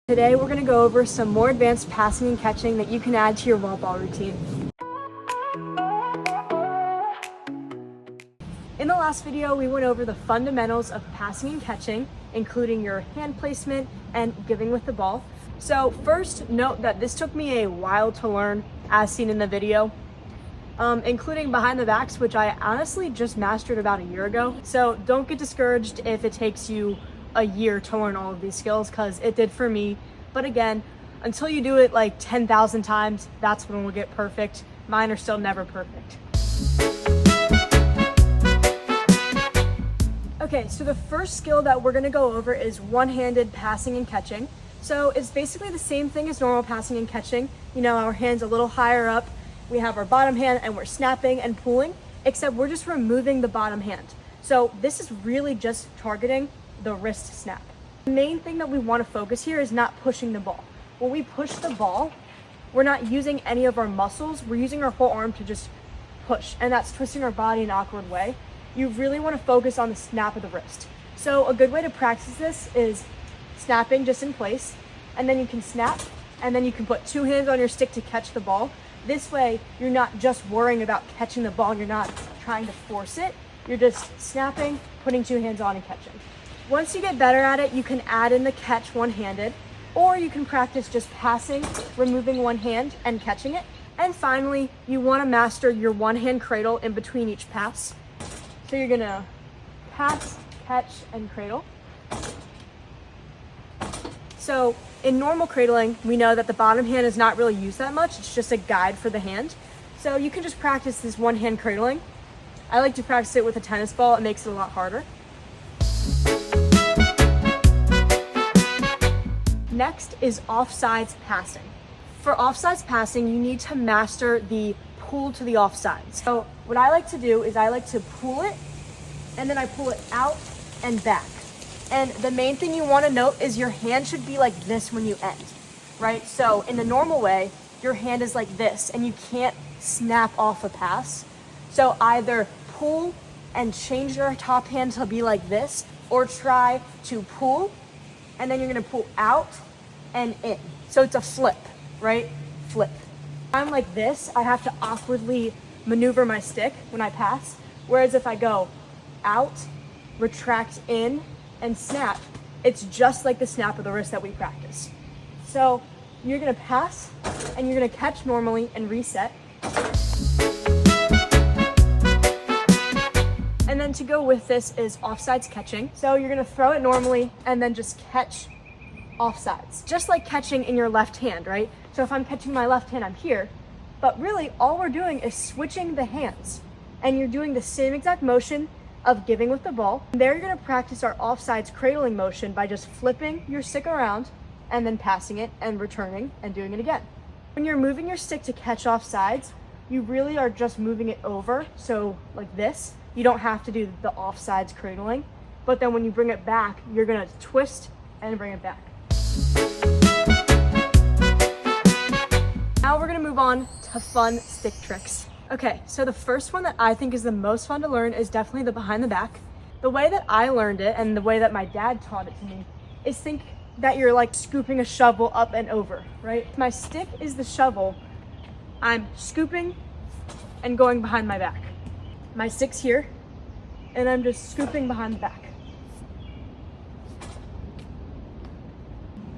Today we're going to go over some more advanced passing and catching that you can add to your wall ball routine. In the last video, we went over the fundamentals of passing and catching, including your hand placement and giving with the ball. So first, note that this took me a while to learn, as seen in the video, including behind the backs, which I honestly just mastered about a year ago. So don't get discouraged if it takes you a year to learn all of these skills, because it did for me. But again, until you do it like 10,000 times, that's when we'll get perfect. Mine are still never perfect. Okay, so the first skill that we're gonna go over is one-handed passing and catching. So it's basically the same thing as normal passing and catching. You know, our hands a little higher up. We have our bottom hand and we're snapping and pulling, except we're just removing the bottom hand. So this is really just targeting the wrist snap. The main thing that we want to focus here is not pushing the ball. When we push the ball, we're not using any of our muscles. We're using our whole arm to just push, and that's twisting our body in an awkward way. You really want to focus on the snap of the wrist. So a good way to practice this is snapping just in place, and then you can snap, and then you can put two hands on your stick to catch the ball. This way, you're not just worrying about catching the ball, you're not trying to force it. You're just snapping, putting two hands on and catching. Once you get better at it, you can add in the catch one-handed, or you can practice just passing, removing one hand and catching it. And finally, you want to master your one-hand cradle in between each pass. So you're gonna pass, catch, and cradle. So in normal cradling, we know that the bottom hand is not really used that much. It's just a guide for the hand. So you can just practice this one-hand cradling. I like to practice it with a tennis ball. It makes it a lot harder. Next is offsides passing. For offsides passing, you need to master the pull to the offsides. So what I like to do is I like to pull it, and then I pull it out and back. And the main thing you want to note is your hand should be like this when you end, right? So in the normal way, your hand is like this, and you can't snap off a pass. So either pull and change your top hand to be like this, or try to pull, and then you're gonna pull out and in. So it's a flip, right? Flip. I'm like this, I have to awkwardly maneuver my stick when I pass. Whereas if I go out, retract in, and snap, it's just like the snap of the wrist that we practice. So you're gonna pass, and you're gonna catch normally and reset. And then to go with this is offsides catching. So you're gonna throw it normally and then just catch offsides. Just like catching in your left hand, right? So if I'm catching my left hand, I'm here. But really, all we're doing is switching the hands. And you're doing the same exact motion of giving with the ball. And there you're gonna practice our offsides cradling motion by just flipping your stick around and then passing it and returning and doing it again. When you're moving your stick to catch offsides, you really are just moving it over. So like this, you don't have to do the offsides cradling. But then when you bring it back, you're gonna twist and bring it back. Now we're gonna move on to fun stick tricks. Okay, so the first one that I think is the most fun to learn is definitely the behind the back. The way that I learned it and the way that my dad taught it to me is think that you're like scooping a shovel up and over, right? My stick is the shovel. I'm scooping and going behind my back. My stick's here, and I'm just scooping behind the back.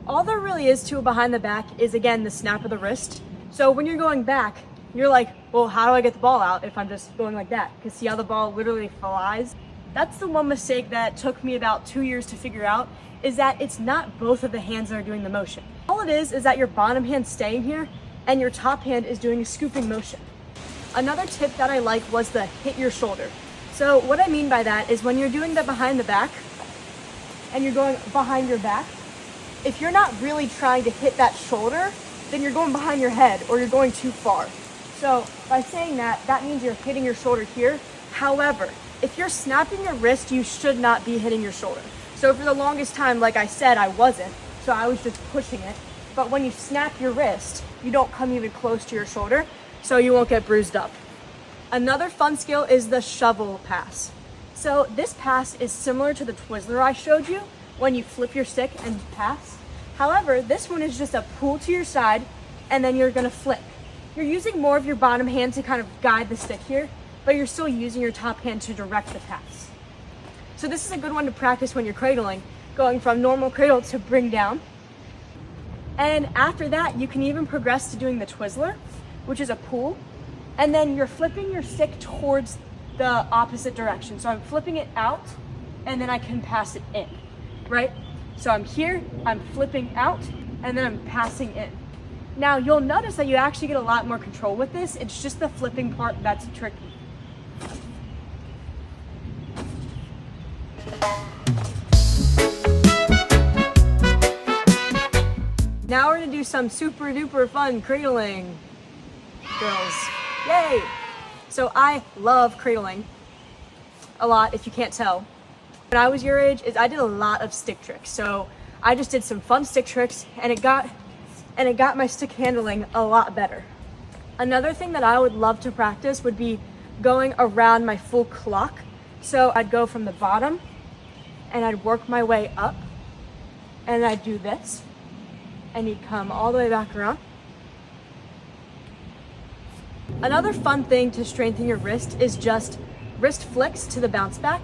All there really is to a behind the back is, again, the snap of the wrist. So when you're going back, you're like, well, how do I get the ball out if I'm just going like that? Because see how the ball literally flies? That's the one mistake that took me about 2 years to figure out, is that it's not both of the hands that are doing the motion. All it is that your bottom hand's staying here and your top hand is doing a scooping motion. Another tip that I like was the hit your shoulder. So what I mean by that is when you're doing the behind the back and you're going behind your back, if you're not really trying to hit that shoulder, then you're going behind your head or you're going too far. So by saying that, that means you're hitting your shoulder here. However, if you're snapping your wrist, you should not be hitting your shoulder. So for the longest time, like I said, I wasn't. So I was just pushing it. But when you snap your wrist, you don't come even close to your shoulder, so you won't get bruised up. Another fun skill is the shovel pass. So this pass is similar to the Twizzler I showed you when you flip your stick and pass. However, this one is just a pull to your side and then you're gonna flick. You're using more of your bottom hand to kind of guide the stick here, but you're still using your top hand to direct the pass. So this is a good one to practice when you're cradling, going from normal cradle to bring down. And after that, you can even progress to doing the Twizzler, which is a pull, and then you're flipping your stick towards the opposite direction. So I'm flipping it out, and then I can pass it in, right? So I'm here, I'm flipping out, and then I'm passing in. Now you'll notice that you actually get a lot more control with this. It's just the flipping part that's tricky. Now we're gonna do some super duper fun cradling, girls. Yay! So I love cradling a lot, if you can't tell. When I was your age, I did a lot of stick tricks. So I just did some fun stick tricks and it got my stick handling a lot better. Another thing that I would love to practice would be going around my full clock. So I'd go from the bottom and I'd work my way up and I'd do this and you'd come all the way back around. Another fun thing to strengthen your wrist is just wrist flicks to the bounce back.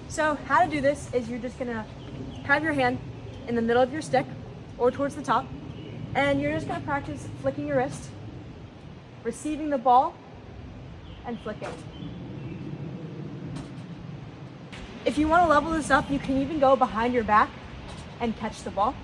So how to do this is you're just gonna have your hand in the middle of your stick or towards the top, and you're just gonna practice flicking your wrist, receiving the ball, and flicking. If you wanna level this up, you can even go behind your back and catch the ball.